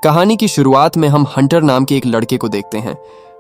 कहानी की शुरुआत में हम हंटर नाम के एक लड़के को देखते हैं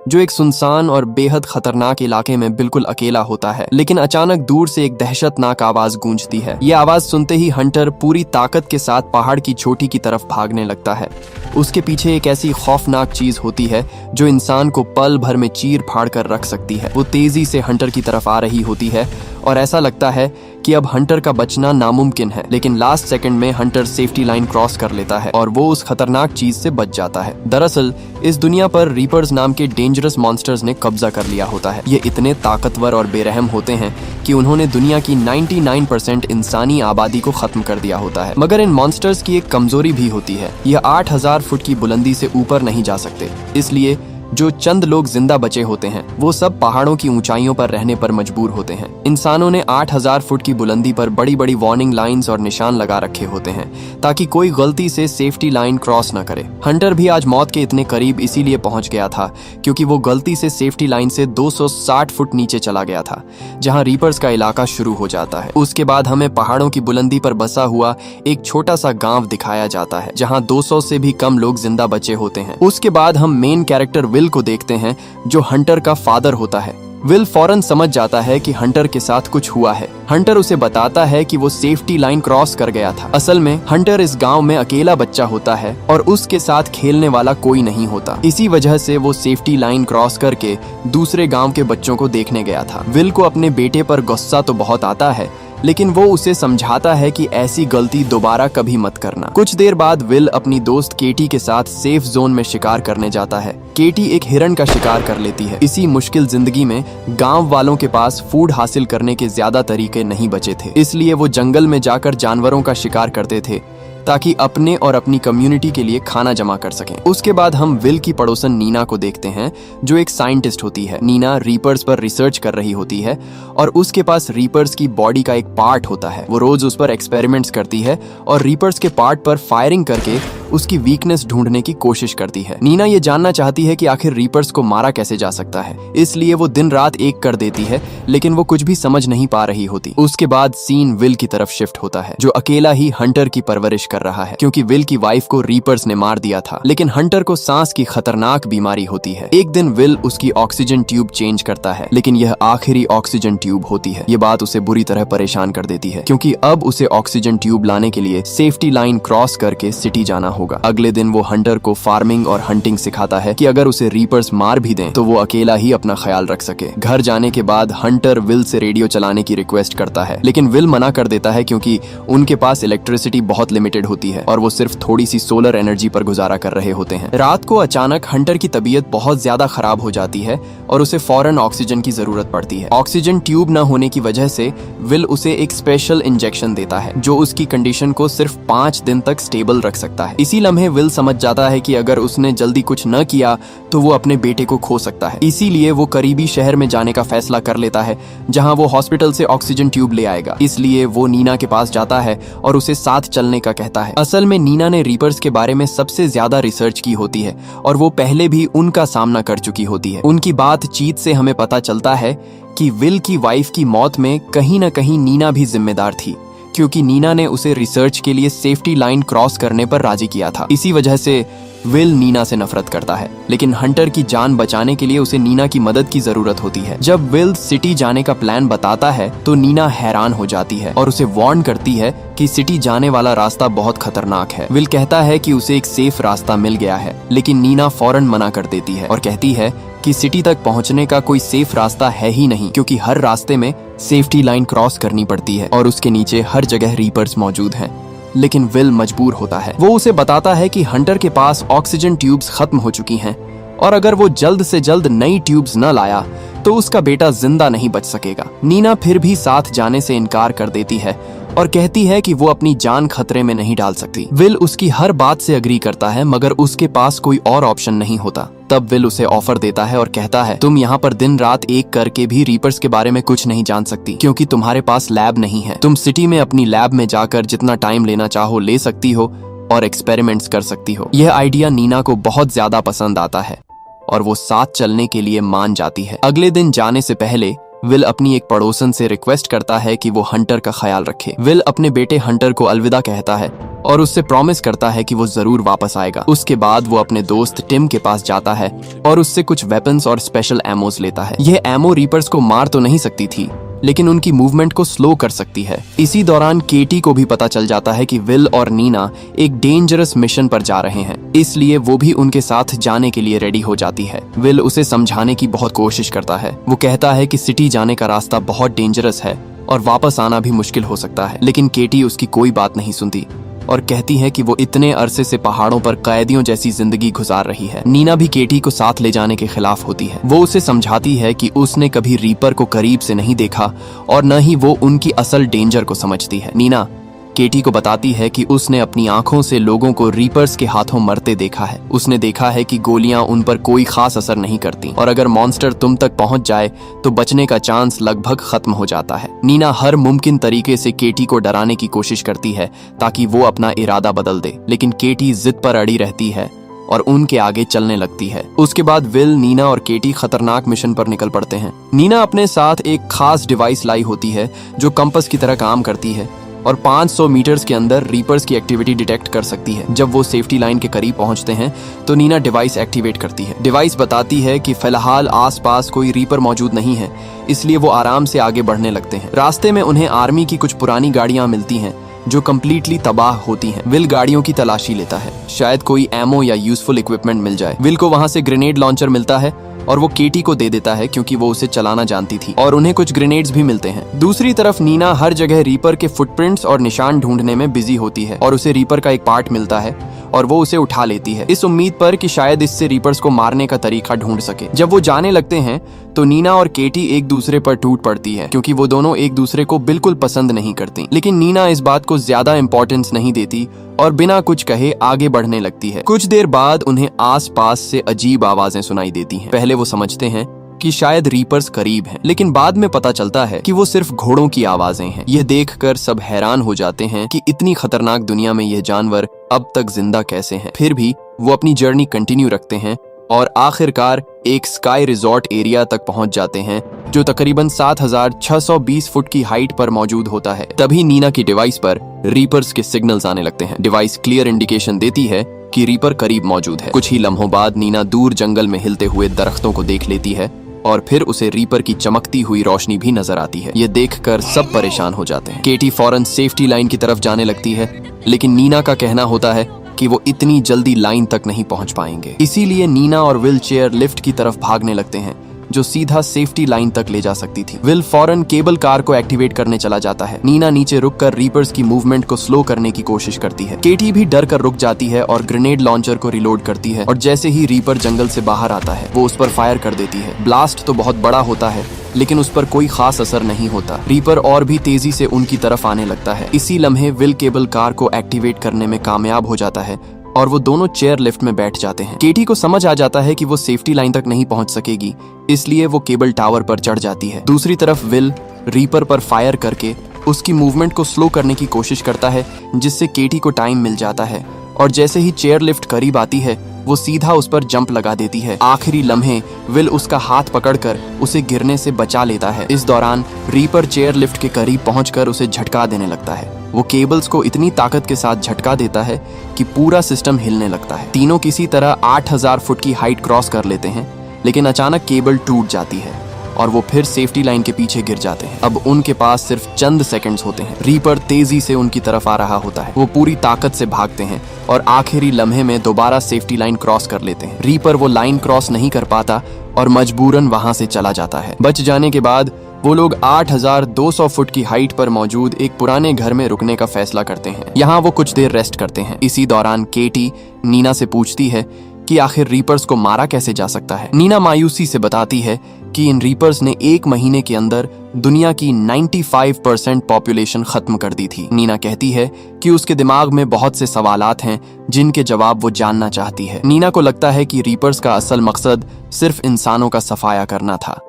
जो एक सुनसान और बेहद खतरनाक इलाके में बिल्कुल अकेला होता है। लेकिन अचानक दूर से एक दहशतनाक आवाज गूंजती है। यह आवाज सुनते ही हंटर पूरी ताकत के साथ पहाड़ की चोटी की तरफ भागने लगता है। उसके पीछे एक ऐसी खौफनाक चीज होती है जो इंसान को पल भर में चीर फाड़ कर रख सकती है। वो तेजी से हंटर की तरफ आ रही होती है और ऐसा लगता है कि अब हंटर का बचना नामुमकिन है। लेकिन लास्ट सेकंड में हंटर सेफ्टी लाइन क्रॉस कर लेता है और वो उस खतरनाक चीज से बच जाता है। दरअसल इस दुनिया पर रीपर्स नाम के डेंजरस मॉन्स्टर्स ने कब्जा कर लिया होता है। ये इतने ताकतवर और बेरहम होते हैं कि उन्होंने दुनिया की 99% इंसानी आबादी को खत्म कर दिया होता है। मगर इन मॉन्स्टर्स की एक कमजोरी भी होती है। यह 8000 फुट की बुलंदी से ऊपर नहीं जा सकते। इसलिए जो चंद लोग जिंदा बचे होते हैं वो सब पहाड़ों की ऊंचाइयों पर रहने पर मजबूर होते हैं। इंसानों ने 8000 फुट की बुलंदी पर बड़ी बड़ी वार्निंग लाइंस और निशान लगा रखे होते हैं ताकि कोई गलती से सेफ्टी लाइन क्रॉस न करे। हंटर भी आज मौत के इतने करीब इसीलिए पहुंच गया था क्योंकि वो गलती से सेफ्टी लाइन से 260 फुट नीचे चला गया था, जहां रीपर्स का इलाका शुरू हो जाता है। उसके बाद हमें पहाड़ों की बुलंदी पर बसा हुआ एक छोटा सा गांव दिखाया जाता है जहां 200 से भी कम लोग जिंदा बचे होते हैं। उसके बाद हम मेन कैरेक्टर विल को देखते हैं जो हंटर का फादर होता है। विल फौरन समझ जाता है कि हंटर के साथ कुछ हुआ है। हंटर उसे बताता है कि वो सेफ्टी लाइन क्रॉस कर गया था। असल में हंटर इस गांव में अकेला बच्चा होता है और उसके साथ खेलने वाला कोई नहीं होता। इसी वजह से वो सेफ्टी लाइन क्रॉस करके दूसरे गांव के बच्चों को देखने गया था। विल को अपने बेटे पर गुस्सा तो बहुत आता है, लेकिन वो उसे समझाता है कि ऐसी गलती दोबारा कभी मत करना। कुछ देर बाद विल अपनी दोस्त केटी के साथ सेफ जोन में शिकार करने जाता है। केटी एक हिरण का शिकार कर लेती है। इसी मुश्किल जिंदगी में गांव वालों के पास फूड हासिल करने के ज्यादा तरीके नहीं बचे थे, इसलिए वो जंगल में जाकर जानवरों का शिकार करते थे ताकि अपने और अपनी कम्युनिटी के लिए खाना जमा कर सकें। उसके बाद हम विल की पड़ोसन नीना को देखते हैं जो एक साइंटिस्ट होती है। नीना रीपर्स पर रिसर्च कर रही होती है और उसके पास रीपर्स की बॉडी का एक पार्ट होता है। वो रोज उस पर एक्सपेरिमेंट्स करती है और रीपर्स के पार्ट पर फायरिंग करके उसकी वीकनेस ढूंढने की कोशिश करती है। नीना ये जानना चाहती है कि आखिर रीपर्स को मारा कैसे जा सकता है, इसलिए वो दिन रात एक कर देती है, लेकिन वो कुछ भी समझ नहीं पा रही होती। उसके बाद सीन विल की तरफ शिफ्ट होता है जो अकेला ही हंटर की परवरिश कर रहा है क्योंकि विल की वाइफ को रीपर्स ने मार दिया था। लेकिन हंटर को सांस की खतरनाक बीमारी होती है। एक दिन विल उसकी ऑक्सीजन ट्यूब चेंज करता है, लेकिन यह आखिरी ऑक्सीजन ट्यूब होती है। ये बात उसे बुरी तरह परेशान कर देती है क्योंकि अब उसे ऑक्सीजन ट्यूब लाने के लिए सेफ्टी लाइन क्रॉस करके सिटी जाना होगा। अगले दिन वो हंटर को फार्मिंग और हंटिंग सिखाता है कि अगर उसे रीपर्स मार भी दें तो वो अकेला ही अपना ख्याल रख सके। घर जाने के बाद हंटर विल से रेडियो चलाने की रिक्वेस्ट करता है, लेकिन विल मना कर देता है क्योंकि उनके पास इलेक्ट्रिसिटी बहुत लिमिटेड होती है और वो सिर्फ थोड़ी सी सोलर एनर्जी पर गुजारा कर रहे होते हैं। रात को अचानक हंटर की तबीयत बहुत ज्यादा खराब हो जाती है और उसे फौरन ऑक्सीजन की जरूरत पड़ती है। ऑक्सीजन ट्यूब न होने की वजह से विल उसे एक स्पेशल इंजेक्शन देता है जो उसकी कंडीशन को सिर्फ 5 दिन तक स्टेबल रख सकता है। इसी लम्हे विल समझ जाता है कि अगर उसने जल्दी कुछ न किया तो वो अपने बेटे को खो सकता है। इसीलिए वो करीबी शहर में जाने का फैसला कर लेता है जहां वो हॉस्पिटल से ऑक्सीजन ट्यूब ले आएगा। इसलिए वो नीना के पास जाता है और उसे साथ चलने का कहता है। असल में नीना ने रीपर्स के बारे में सबसे ज्यादा रिसर्च की होती है और वो पहले भी उनका सामना कर चुकी होती है। उनकी बातचीत से हमें पता चलता है कि विल की वाइफ की मौत में कहीं न कहीं नीना भी जिम्मेदार थी क्योंकि नीना ने उसे रिसर्च के लिए सेफ्टी लाइन क्रॉस करने पर राजी किया था। इसी वजह से विल नीना से नफरत करता है, लेकिन हंटर की जान बचाने के लिए उसे नीना की मदद की जरूरत होती है। जब विल सिटी जाने का प्लान बताता है तो नीना हैरान हो जाती है और उसे वार्न करती है कि सिटी जाने वाला रास्ता बहुत खतरनाक है। विल कहता है कि उसे एक सेफ रास्ता मिल गया है, लेकिन नीना फौरन मना कर देती है और कहती है कि सिटी तक पहुंचने का कोई सेफ रास्ता है ही नहीं क्योंकि हर रास्ते में सेफ्टी लाइन क्रॉस करनी पड़ती है और उसके नीचे हर जगह रीपर्स मौजूद हैं। लेकिन विल मजबूर होता है। वो उसे बताता है कि हंटर के पास ऑक्सीजन ट्यूब्स खत्म हो चुकी हैं और अगर वो जल्द से जल्द नई ट्यूब्स न लाया तो उसका बेटा जिंदा नहीं बच सकेगा। नीना फिर भी साथ जाने से इनकार कर देती है और कहती है कि वो अपनी जान खतरे में नहीं डाल सकती। विल उसकी हर बात से अग्री करता है मगर उसके पास कोई और ऑप्शन नहीं होता। तब विल उसे ऑफर देता है और कहता है तुम यहाँ पर दिन रात एक करके भी रीपर्स के बारे में कुछ नहीं जान सकती क्योंकि तुम्हारे पास लैब नहीं है। तुम सिटी में अपनी लैब में जाकर जितना टाइम लेना चाहो ले सकती हो और एक्सपेरिमेंट्स कर सकती हो। यह आइडिया नीना को बहुत ज्यादा पसंद आता है और वो साथ चलने के लिए मान जाती है। अगले दिन जाने से पहले विल अपनी एक पड़ोसन से रिक्वेस्ट करता है कि वो हंटर का ख्याल रखे। विल अपने बेटे हंटर को अलविदा कहता है और उससे प्रॉमिस करता है कि वो जरूर वापस आएगा। उसके बाद वो अपने दोस्त टिम के पास जाता है और उससे कुछ वेपन्स और स्पेशल एमोस लेता है। यह एमो रीपर्स को मार तो नहीं सकती थी, लेकिन उनकी मूवमेंट को स्लो कर सकती है। इसी दौरान केटी को भी पता चल जाता है कि विल और नीना एक डेंजरस मिशन पर जा रहे हैं, इसलिए वो भी उनके साथ जाने के लिए रेडी हो जाती है। विल उसे समझाने की बहुत कोशिश करता है। वो कहता है कि सिटी जाने का रास्ता बहुत डेंजरस है और वापस आना भी मुश्किल हो सकता है, लेकिन केटी उसकी कोई बात नहीं सुनती और कहती है कि वो इतने अरसे से पहाड़ों पर कैदियों जैसी जिंदगी गुजार रही है। नीना भी केटी को साथ ले जाने के खिलाफ होती है। वो उसे समझाती है कि उसने कभी रीपर को करीब से नहीं देखा और न ही वो उनकी असल डेंजर को समझती है। नीना केटी को बताती है कि उसने अपनी आंखों से लोगों को रीपर्स के हाथों मरते देखा है। उसने देखा है कि गोलियां उन पर कोई खास असर नहीं करती और अगर मॉन्स्टर तुम तक पहुंच जाए तो बचने का चांस लगभग खत्म हो जाता है। नीना हर मुमकिन तरीके से केटी को डराने की कोशिश करती है ताकि वो अपना इरादा बदल दे, लेकिन केटी जिद पर अड़ी रहती है और उनके आगे चलने लगती है। उसके बाद विल, नीना और केटी खतरनाक मिशन पर निकल पड़ते हैं। नीना अपने साथ एक खास डिवाइस लाई होती है जो कंपास की तरह काम करती है और 500 मीटर्स के अंदर रीपर्स की एक्टिविटी डिटेक्ट कर सकती है। जब वो सेफ्टी लाइन के करीब पहुंचते हैं तो नीना डिवाइस एक्टिवेट करती है। डिवाइस बताती है कि फिलहाल आसपास कोई रीपर मौजूद नहीं है, इसलिए वो आराम से आगे बढ़ने लगते हैं। रास्ते में उन्हें आर्मी की कुछ पुरानी गाड़ियां मिलती हैं जो कम्प्लीटली तबाह होती हैं। विल गाड़ियों की तलाशी लेता है, शायद कोई एमो या यूजफुल इक्विपमेंट मिल जाए। विल को वहां से ग्रेनेड लॉन्चर मिलता है और वो केटी को दे देता है क्योंकि वो उसे चलाना जानती थी, और उन्हें कुछ ग्रेनेड्स भी मिलते हैं। दूसरी तरफ नीना हर जगह रीपर के फुटप्रिंट्स और निशान ढूंढने में बिजी होती है और उसे रीपर का एक पार्ट मिलता है और वो उसे उठा लेती है, इस उम्मीद पर कि शायद इससे रीपर्स को मारने का तरीका ढूंढ सके। जब वो जाने लगते हैं तो नीना और केटी एक दूसरे पर टूट पड़ती है क्योंकि वो दोनों एक दूसरे को बिल्कुल पसंद नहीं करती, लेकिन नीना इस बात को ज्यादा इंपॉर्टेंस नहीं देती और बिना कुछ कहे आगे बढ़ने लगती है। कुछ देर बाद उन्हें आसपास से अजीब आवाजें सुनाई देती हैं। पहले वो समझते हैं कि शायद रीपर्स करीब हैं, लेकिन बाद में पता चलता है कि वो सिर्फ घोड़ों की आवाजें हैं। यह देखकर सब हैरान हो जाते हैं कि इतनी खतरनाक दुनिया में यह जानवर अब तक जिंदा कैसे हैं। फिर भी वो अपनी जर्नी कंटिन्यू रखते हैं और आखिरकार एक स्काई रिजॉर्ट एरिया तक पहुंच जाते हैं जो तकरीबन 7620 फुट की हाइट पर मौजूद होता है। तभी नीना की डिवाइस पर रीपर्स के सिग्नल्स आने लगते हैं। डिवाइस क्लियर इंडिकेशन देती है कि रीपर करीब मौजूद है। कुछ ही लम्हों बाद नीना दूर जंगल में हिलते हुए दरख्तों को देख लेती है और फिर उसे रीपर की चमकती हुई रोशनी भी नजर आती है। ये देखकर सब परेशान हो जाते हैं। केटी फौरन सेफ्टी लाइन की तरफ जाने लगती है, लेकिन नीना का कहना होता है कि वो इतनी जल्दी लाइन तक नहीं पहुंच पाएंगे। इसीलिए नीना और विल चेयर लिफ्ट की तरफ भागने लगते हैं जो सीधा सेफ्टी लाइन तक ले जा सकती थी। विल फौरन केबल कार को एक्टिवेट करने चला जाता है। नीना नीचे रुककर रीपर्स की मूवमेंट को स्लो करने की कोशिश करती है। केटी भी डर कर रुक जाती है और ग्रेनेड लॉन्चर को रिलोड करती है और जैसे ही रीपर जंगल से बाहर आता है वो उस पर फायर कर देती है। ब्लास्ट तो बहुत बड़ा होता है लेकिन उस पर कोई खास असर नहीं होता। रीपर और भी तेजी से उनकी तरफ आने लगता है। इसी लम्हे विल केबल कार को एक्टिवेट करने में कामयाब हो जाता है और वो दोनों चेयर लिफ्ट में बैठ जाते हैं। केटी को समझ आ जाता है कि वो सेफ्टी लाइन तक नहीं पहुंच सकेगी, इसलिए वो केबल टावर पर चढ़ जाती है। दूसरी तरफ विल रीपर पर फायर करके उसकी मूवमेंट को स्लो करने की कोशिश करता है जिससे केटी को टाइम मिल जाता है और जैसे ही चेयर लिफ्ट करीब आती है वो सीधा उस पर जंप लगा देती है। आखिरी लम्हे विल उसका हाथ पकड़कर उसे गिरने से बचा लेता है। इस दौरान रीपर चेयर लिफ्ट के करीब पहुंचकर उसे झटका देने लगता है। वो केबल्स को इतनी ताकत के साथ झटका देता है कि पूरा सिस्टम हिलने लगता है। तीनों किसी तरह 8000 फुट की हाइट क्रॉस कर लेते हैं, लेकिन अचानक केबल टूट जाती है और वो फिर सेफ्टी लाइन के पीछे गिर जाते हैं। अब उनके पास सिर्फ चंद सेकंड्स होते हैं। रीपर तेजी से उनकी तरफ आ रहा होता है। वो पूरी ताकत से भागते हैं और आखिरी लम्हे में दोबारा सेफ्टी लाइन क्रॉस कर लेते हैं। रीपर वो लाइन क्रॉस नहीं कर पाता और मजबूरन वहां से चला जाता है। बच जाने के बाद वो लोग 8200 फुट की हाइट पर मौजूद एक पुराने घर में रुकने का फैसला करते हैं। यहाँ वो कुछ देर रेस्ट करते हैं। इसी दौरान केटी नीना से पूछती है कि आखिर रीपर्स को मारा कैसे जा सकता है। नीना मायूसी से बताती है कि इन रीपर्स ने 1 महीने के अंदर दुनिया की 95% पॉपुलेशन खत्म कर दी थी। नीना कहती है कि उसके दिमाग में बहुत से सवालात हैं जिनके जवाब वो जानना चाहती है। नीना को लगता है कि रीपर्स का असल मकसद सिर्फ इंसानों का सफाया करना था।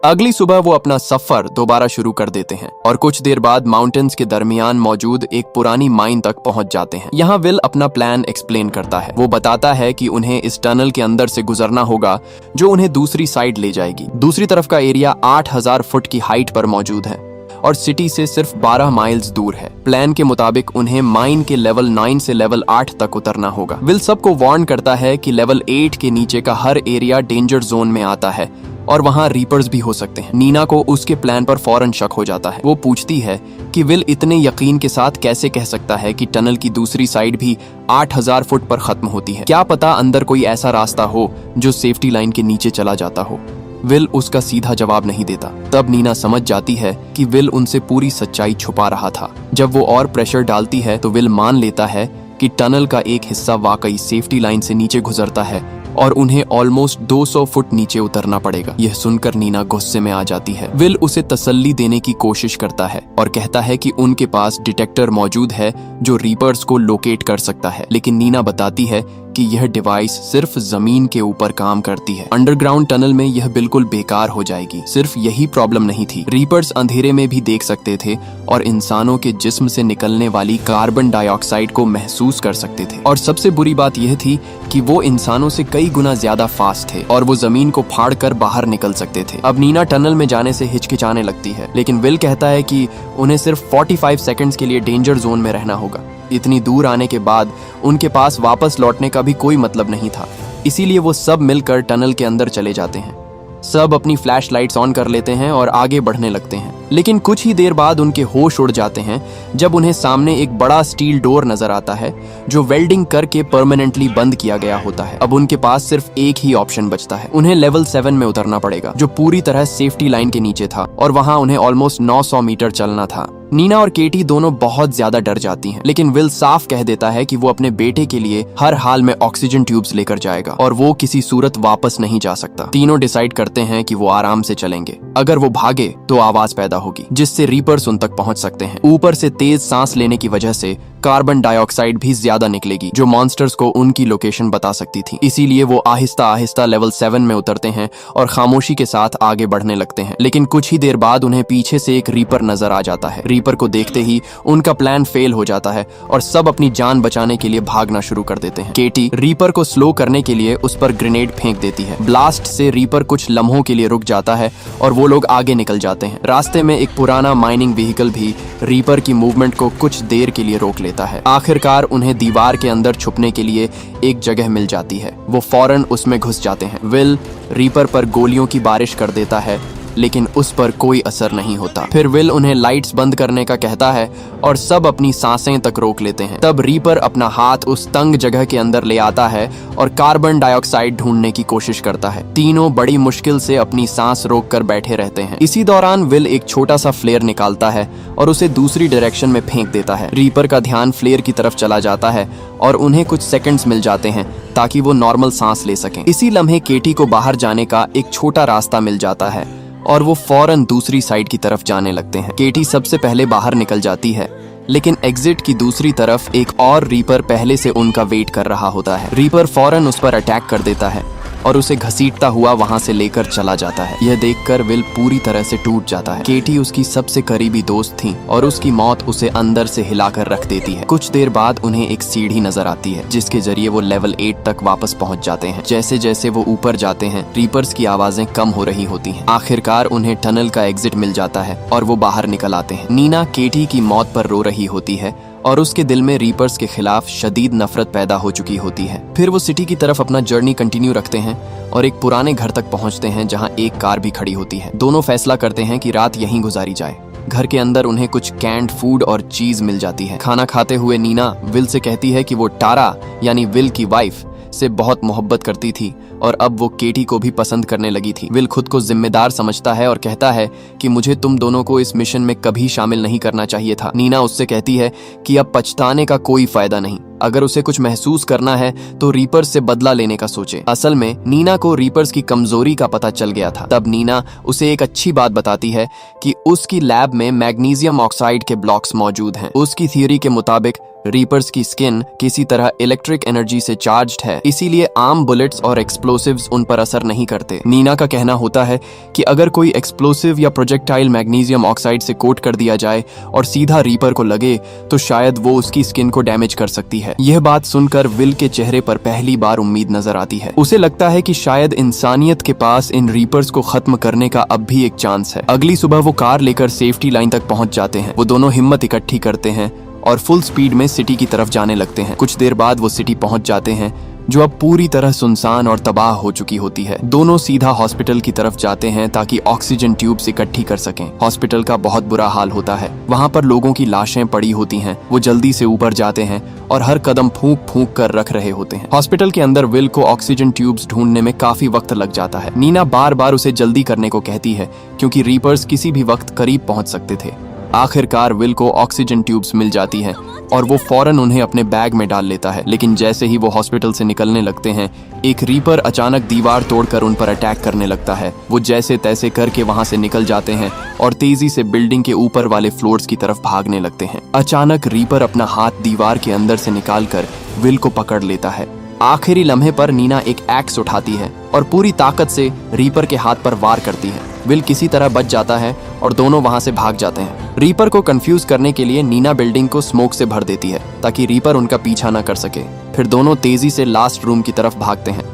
अगली सुबह वो अपना सफर दोबारा शुरू कर देते हैं और कुछ देर बाद माउंटेन्स के दरमियान मौजूद एक पुरानी माइन तक पहुंच जाते हैं। यहाँ विल अपना प्लान एक्सप्लेन करता है। वो बताता है कि उन्हें इस टनल के अंदर से गुजरना होगा जो उन्हें दूसरी साइड ले जाएगी। दूसरी तरफ का एरिया 8000 फुट की हाइट पर मौजूद है और सिटी से सिर्फ 12 माइल्स दूर है। प्लान के मुताबिक उन्हें माइन के लेवल 9 से लेवल 8 तक उतरना होगा। विल सबको वार्न करता है कि लेवल 8 के नीचे का हर एरिया डेंजर जोन में आता है और वहाँ रीपर्स भी हो सकते हैं। नीना को उसके प्लान पर फौरन शक हो जाता है। वो पूछती है कि विल इतने यकीन के साथ कैसे कह सकता है कि टनल की दूसरी साइड भी 8000 फुट पर खत्म होती है। क्या पता अंदर कोई ऐसा रास्ता हो जो सेफ्टी लाइन के नीचे चला जाता हो। विल उसका सीधा जवाब नहीं देता। तब नीना समझ जाती है कि विल उनसे पूरी सच्चाई छुपा रहा था। जब वो और प्रेशर डालती है तो विल मान लेता है कि टनल का एक हिस्सा वाकई सेफ्टी लाइन से नीचे गुजरता है और उन्हें ऑलमोस्ट 200 फुट नीचे उतरना पड़ेगा। यह सुनकर नीना गुस्से में आ जाती है। विल उसे तसल्ली देने की कोशिश करता है और कहता है कि उनके पास डिटेक्टर मौजूद है जो रीपर्स को लोकेट कर सकता है, लेकिन नीना बताती है कि यह डिवाइस सिर्फ जमीन के ऊपर काम करती है। अंडरग्राउंड टनल में यह बिल्कुल बेकार हो जाएगी। सिर्फ यही प्रॉब्लम नहीं थी, रीपर्स अंधेरे में भी देख सकते थे और इंसानों के जिस्म से निकलने वाली कार्बन डाइऑक्साइड को महसूस कर सकते थे। और सबसे बुरी बात यह थी कि वो इंसानों से कई गुना ज्यादा फास्ट थे और वो जमीन को फाड़ कर बाहर निकल सकते थे। अब नीना टनल में जाने से हिचकिचाने लगती है, लेकिन विल कहता है कि उन्हें सिर्फ 45 सेकंड्स के लिए डेंजर जोन में रहना होगा। इतनी दूर आने के बाद उनके पास वापस लौटने का भी कोई मतलब नहीं था, इसीलिए वो सब मिलकर टनल के अंदर चले जाते हैं। सब अपनी फ्लैश लाइट्स ऑन कर लेते हैं और आगे बढ़ने लगते हैं, लेकिन कुछ ही देर बाद उनके होश उड़ जाते हैं जब उन्हें सामने एक बड़ा स्टील डोर नजर आता है जो वेल्डिंग करके परमानेंटली बंद किया गया होता है। अब उनके पास सिर्फ एक ही ऑप्शन बचता है, उन्हें लेवल 7 में उतरना पड़ेगा जो पूरी तरह सेफ्टी लाइन के नीचे था और वहां उन्हें ऑलमोस्ट 900 मीटर चलना था। नीना और केटी दोनों बहुत ज्यादा डर जाती हैं, लेकिन विल साफ कह देता है कि वो अपने बेटे के लिए हर हाल में ऑक्सीजन ट्यूब्स लेकर जाएगा और वो किसी सूरत वापस नहीं जा सकता। तीनों डिसाइड करते हैं कि वो आराम से चलेंगे। अगर वो भागे तो आवाज पैदा होगी जिससे रीपर्स उन तक पहुंच सकते हैं। ऊपर से तेज सांस लेने की वजह से कार्बन डाइऑक्साइड भी ज्यादा निकलेगी जो मॉन्स्टर्स को उनकी लोकेशन बता सकती थी। इसीलिए वो आहिस्ता आहिस्ता लेवल 7 में उतरते हैं और खामोशी के साथ आगे बढ़ने लगते हैं। लेकिन कुछ ही देर बाद उन्हें पीछे से एक रीपर नजर आ जाता है। रीपर को देखते ही उनका प्लान फेल हो जाता है और सब अपनी जान बचाने के लिए भागना शुरू कर देते हैं। केटी रीपर को स्लो करने के लिए उस पर ग्रेनेड फेंक देती है। ब्लास्ट से रीपर कुछ लम्हों के लिए रुक जाता है और वो लोग आगे निकल जाते हैं। रास्ते में एक पुराना माइनिंग व्हीकल भी रीपर की मूवमेंट को कुछ देर के लिए रोक लेता है। आखिरकार उन्हें दीवार के अंदर छुपने के लिए एक जगह मिल जाती है। वो फौरन उसमें घुस जाते हैं। विल रीपर पर गोलियों की बारिश कर देता है, लेकिन उस पर कोई असर नहीं होता। फिर विल उन्हें लाइट्स बंद करने का कहता है और सब अपनी सांसें तक रोक लेते हैं। तब रीपर अपना हाथ उस तंग जगह के अंदर ले आता है और कार्बन डाइऑक्साइड ढूंढने की कोशिश करता है। तीनों बड़ी मुश्किल से अपनी सांस रोक कर बैठे रहते हैं। इसी दौरान विल एक छोटा सा फ्लेयर निकालता है और उसे दूसरी डायरेक्शन में फेंक देता है। रीपर का ध्यान फ्लेयर की तरफ चला जाता है और उन्हें कुछ सेकंड्स मिल जाते हैं ताकि वो नॉर्मल सांस ले सकें। इसी लम्हे केटी को बाहर जाने का एक छोटा रास्ता मिल जाता है और वो फौरन दूसरी साइड की तरफ जाने लगते हैं। केटी सबसे पहले बाहर निकल जाती है, लेकिन एग्जिट की दूसरी तरफ एक और रीपर पहले से उनका वेट कर रहा होता है। रीपर फौरन उस पर अटैक कर देता है और उसे घसीटता हुआ वहां से लेकर चला जाता है। यह देखकर विल पूरी तरह से टूट जाता है। केटी उसकी सबसे करीबी दोस्त थी और उसकी मौत उसे अंदर से हिलाकर रख देती है। कुछ देर बाद उन्हें एक सीढ़ी नजर आती है जिसके जरिए वो लेवल 8 तक वापस पहुंच जाते हैं। जैसे जैसे वो ऊपर जाते हैं रीपर्स की आवाजें कम हो रही होती हैं। आखिरकार उन्हें टनल का एग्जिट मिल जाता है और वो बाहर निकल आते हैं। नीना केटी की मौत पर रो रही होती है और उसके दिल में रीपर्स के खिलाफ शदीद नफरत पैदा हो चुकी होती है। फिर वो सिटी की तरफ अपना जर्नी कंटिन्यू रखते हैं और एक पुराने घर तक पहुंचते हैं जहां एक कार भी खड़ी होती है। दोनों फैसला करते हैं कि रात यहीं गुजारी जाए। घर के अंदर उन्हें कुछ कैंड फूड और चीज मिल जाती है। खाना खाते हुए नीना विल से कहती है कि वो टारा यानी विल की वाइफ से बहुत मोहब्बत करती थी और अब वो केटी को भी पसंद करने लगी थी। विल खुद को जिम्मेदार समझता है और कहता है कि मुझे तुम दोनों को इस मिशन में कभी शामिल नहीं करना चाहिए था। नीना उससे कहती है कि अब पछताने का कोई फायदा नहीं। अगर उसे कुछ महसूस करना है तो रीपर्स से बदला लेने का सोचे। असल में नीना को रीपर्स की कमजोरी का पता चल गया था। तब नीना उसे एक अच्छी बात बताती है कि उसकी लैब में मैग्नीशियम ऑक्साइड के ब्लॉक्स मौजूद हैं। उसकी थियरी के मुताबिक रीपर्स की स्किन किसी तरह इलेक्ट्रिक एनर्जी से चार्ज्ड है, इसीलिए आम बुलेट्स और एक्सप्लोसिव्स उन पर असर नहीं करते। नीना का कहना होता है कि अगर कोई एक्सप्लोसिव या प्रोजेक्टाइल मैग्नीशियम ऑक्साइड से कोट कर दिया जाए और सीधा रीपर को लगे तो शायद वो उसकी स्किन को डैमेज कर सकती है। यह बात सुनकर विल के चेहरे पर पहली बार उम्मीद नजर आती है। उसे लगता है कि शायद इंसानियत के पास इन रीपर्स को खत्म करने का अब भी एक चांस है। अगली सुबह वो कार लेकर सेफ्टी लाइन तक पहुंच जाते हैं। वो दोनों हिम्मत इकट्ठी करते हैं और फुल स्पीड में सिटी की तरफ जाने लगते हैं। कुछ देर बाद वो सिटी पहुंच जाते हैं जो अब पूरी तरह सुनसान और तबाह हो चुकी होती है। दोनों सीधा हॉस्पिटल की तरफ जाते हैं ताकि ऑक्सीजन ट्यूब्स इकट्ठी कर सकें। हॉस्पिटल का बहुत बुरा हाल होता है। वहाँ पर लोगों की लाशें पड़ी होती हैं। वो जल्दी से ऊपर जाते हैं और हर कदम फूंक फूंक कर रख रहे होते हैं। हॉस्पिटल के अंदर विल को ऑक्सीजन ट्यूब्स ढूंढने में काफी वक्त लग जाता है। नीना बार बार उसे जल्दी करने को कहती है क्योंकि रीपर्स किसी भी वक्त करीब पहुंच सकते थे। आखिरकार विल को ऑक्सीजन ट्यूब्स मिल जाती हैं और वो फौरन उन्हें अपने बैग में डाल लेता है। लेकिन जैसे ही वो हॉस्पिटल से निकलने लगते हैं, एक रीपर अचानक दीवार तोड़कर उन पर अटैक करने लगता है। वो जैसे तैसे करके वहां से निकल जाते हैं और तेजी से बिल्डिंग के ऊपर वाले फ्लोर्स की तरफ भागने लगते हैं। अचानक रीपर अपना हाथ दीवार के अंदर से निकालकर विल को पकड़ लेता है। आखिरी लम्हे पर नीना एक एक्स उठाती है और पूरी ताकत से रीपर के हाथ पर वार करती है। विल किसी तरह बच जाता है और दोनों वहां से भाग जाते हैं। रीपर को कंफ्यूज करने के लिए नीना बिल्डिंग को स्मोक से भर देती है ताकि रीपर उनका पीछा न कर सके। फिर दोनों तेजी से लास्ट रूम की तरफ भागते हैं।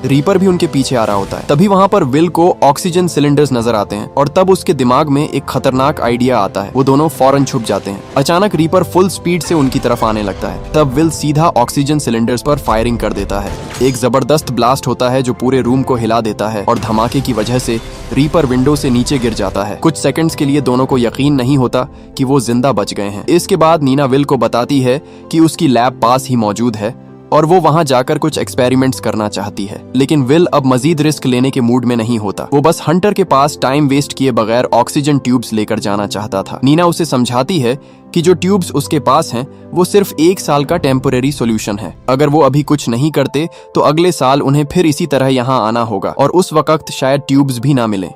रीपर भी उनके पीछे आ रहा होता है। तभी वहां पर विल को ऑक्सीजन सिलेंडर्स नजर आते हैं और तब उसके दिमाग में एक खतरनाक आइडिया आता है। वो दोनों फौरन छुप जाते हैं। अचानक रीपर फुल स्पीड से उनकी तरफ आने लगता है। तब विल सीधा ऑक्सीजन सिलेंडर्स पर फायरिंग कर देता है। एक जबरदस्त ब्लास्ट होता है जो पूरे रूम को हिला देता है और धमाके की वजह से रीपर विंडो से नीचे गिर जाता है। कुछ सेकंड्स के लिए दोनों को यकीन नहीं होता कि वो जिंदा बच गए हैं। इसके बाद नीना विल को बताती है कि उसकी लैब पास ही मौजूद है और वो वहां जाकर कुछ एक्सपेरिमेंट्स करना चाहती है। लेकिन विल अब मजीद रिस्क लेने के मूड में नहीं होता। वो बस हंटर के पास टाइम वेस्ट किए बगैर ऑक्सीजन ट्यूब्स लेकर जाना चाहता था। नीना उसे समझाती है कि जो ट्यूब्स उसके पास हैं वो सिर्फ 1 साल का टेम्पोरेरी सॉल्यूशन है। अगर वो अभी कुछ नहीं करते तो अगले साल उन्हें फिर इसी तरह यहाँ आना होगा और उस वक्त शायद ट्यूब्स भी ना मिलें।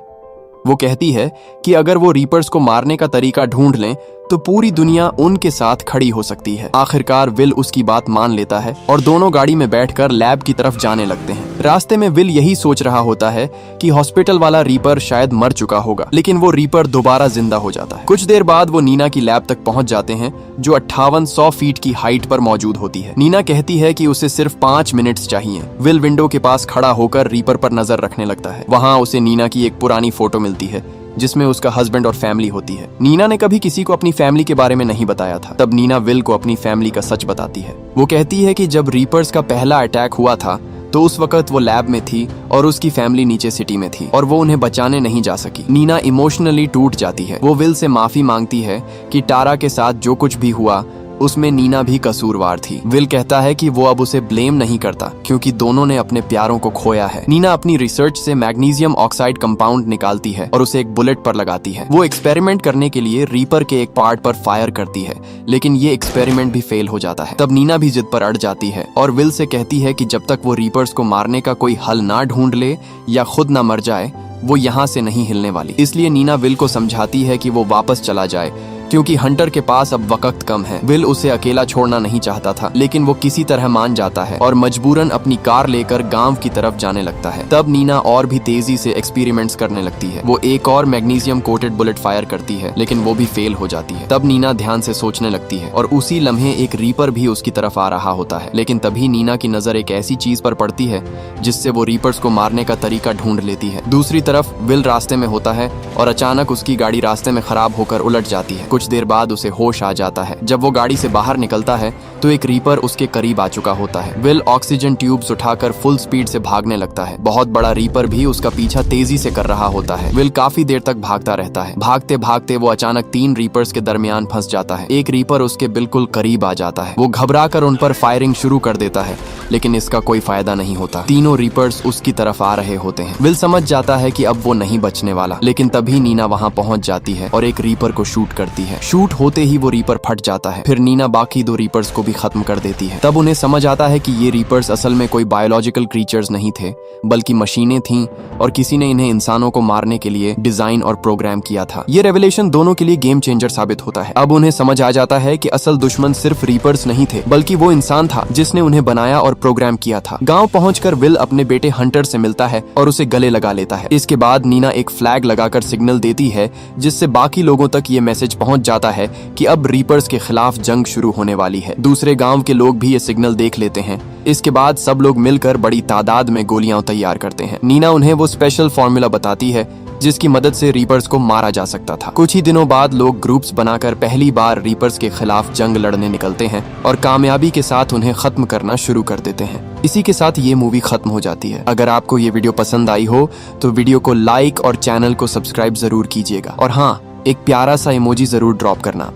वो कहती है कि अगर वो रीपर्स को मारने का तरीका ढूंढ लें तो पूरी दुनिया उनके साथ खड़ी हो सकती है। आखिरकार विल उसकी बात मान लेता है और दोनों गाड़ी में बैठकर लैब की तरफ जाने लगते हैं। रास्ते में विल यही सोच रहा होता है कि हॉस्पिटल वाला रीपर शायद मर चुका होगा, लेकिन वो रीपर दोबारा जिंदा हो जाता है। कुछ देर बाद वो नीना की लैब तक पहुंच जाते हैं जो 5800 फीट की हाइट पर मौजूद होती है। नीना कहती है कि उसे सिर्फ 5 मिनट्स चाहिए। विल विंडो के पास खड़ा होकर रीपर पर नजर रखने लगता है। वहां उसे नीना की एक पुरानी फोटो मिलती है जिसमें उसका हस्बैंड और फैमिली होती है। नीना ने कभी किसी को अपनी फैमिली के बारे में नहीं बताया था। तब नीना विल को अपनी फैमिली का सच बताती है। वो कहती है कि जब रीपर्स का पहला अटैक हुआ था तो उस वक्त वो लैब में थी और उसकी फैमिली नीचे सिटी में थी और वो उन्हें बचाने नहीं जा सकी। नीना इमोशनली टूट जाती है। वो विल से माफी मांगती है कि टारा के साथ जो कुछ भी हुआ उसमें नीना भी कसूरवार थी। विल कहता है कि वो अब उसे ब्लेम नहीं करता क्योंकि दोनों ने अपने प्यारों को खोया है। नीना अपनी रिसर्च से मैग्नीशियम ऑक्साइड कंपाउंड निकालती है और उसे एक बुलेट पर लगाती है। वो एक्सपेरिमेंट करने के लिए रीपर के एक पार्ट पर फायर करती है, लेकिन ये एक्सपेरिमेंट भी फेल हो जाता है। तब नीना भी जिद पर अड़ जाती है और विल से कहती है कि जब तक वो रीपर्स को मारने का कोई हल ना ढूंढ ले या खुद ना मर जाए वो यहाँ से नहीं हिलने वाली। इसलिए नीना विल को समझाती है कि वो वापस चला जाए क्योंकि हंटर के पास अब वक्त कम है। विल उसे अकेला छोड़ना नहीं चाहता था, लेकिन वो किसी तरह मान जाता है और मजबूरन अपनी कार लेकर गांव की तरफ जाने लगता है। तब नीना और भी तेजी से एक्सपेरिमेंट्स करने लगती है। वो एक और मैग्नीशियम कोटेड बुलेट फायर करती है, लेकिन वो भी फेल हो जाती है। तब नीना ध्यान से सोचने लगती है और उसी लम्हे एक रीपर भी उसकी तरफ आ रहा होता है। लेकिन तभी नीना की नजर एक ऐसी चीज पर पड़ती है जिससे वो रीपर्स को मारने का तरीका ढूंढ लेती है। दूसरी तरफ विल रास्ते में होता है और अचानक उसकी गाड़ी रास्ते में खराब होकर उलट जाती है। कुछ देर बाद उसे होश आ जाता है। जब वो गाड़ी से बाहर निकलता है तो एक रीपर उसके करीब आ चुका होता है। विल ऑक्सीजन ट्यूब्स उठाकर फुल स्पीड से भागने लगता है। बहुत बड़ा रीपर भी उसका पीछा तेजी से कर रहा होता है। विल काफी देर तक भागता रहता है। भागते भागते वो अचानक 3 रीपर्स के दरमियान फंस जाता है। एक रीपर उसके बिल्कुल करीब आ जाता है। वो घबराकर उन पर फायरिंग शुरू कर देता है, लेकिन इसका कोई फायदा नहीं होता। तीनों रीपर्स उसकी तरफ आ रहे होते हैं। विल समझ जाता है कि अब वो नहीं बचने वाला, लेकिन तभी नीना वहां पहुंच जाती है और एक रीपर को शूट करती है। है। शूट होते ही वो रीपर फट जाता है। फिर नीना बाकी 2 रीपर्स को भी खत्म कर देती है। तब उन्हें समझ आता है कि ये रीपर्स असल में कोई बायोलॉजिकल क्रीचर्स नहीं थे, बल्कि मशीनें थीं और किसी ने इन्हें इंसानों को मारने के लिए डिजाइन और प्रोग्राम किया था। ये रेवलेशन दोनों के लिए गेम चेंजर साबित होता है। अब उन्हें समझ आ जाता है कि असल दुश्मन सिर्फ रीपर्स नहीं थे, बल्कि वो इंसान था जिसने उन्हें बनाया और प्रोग्राम किया था। गांव पहुंचकर विल अपने बेटे हंटर से मिलता है और उसे गले लगा लेता है। इसके बाद नीना एक फ्लैग लगाकर सिग्नल देती है, जिससे बाकी लोगों तक ये मैसेज पहुंच जाता है कि अब रीपर्स के खिलाफ जंग शुरू होने वाली है। दूसरे गांव के लोग भी ये सिग्नल देख लेते हैं। इसके बाद सब लोग मिलकर बड़ी तादाद में गोलियां तैयार करते हैं। नीना उन्हें वो स्पेशल फॉर्मूला बताती है जिसकी मदद से रीपर्स को मारा जा सकता था। कुछ ही दिनों बाद लोग ग्रुप्स बनाकर पहली बार रीपर्स के खिलाफ जंग लड़ने निकलते हैं और कामयाबी के साथ उन्हें खत्म करना शुरू कर देते हैं। इसी के साथ ये मूवी खत्म हो जाती है। अगर आपको ये वीडियो पसंद आई हो तो वीडियो को लाइक और चैनल को सब्सक्राइब जरूर कीजिएगा। और हाँ, एक प्यारा सा इमोजी जरूर ड्रॉप करना।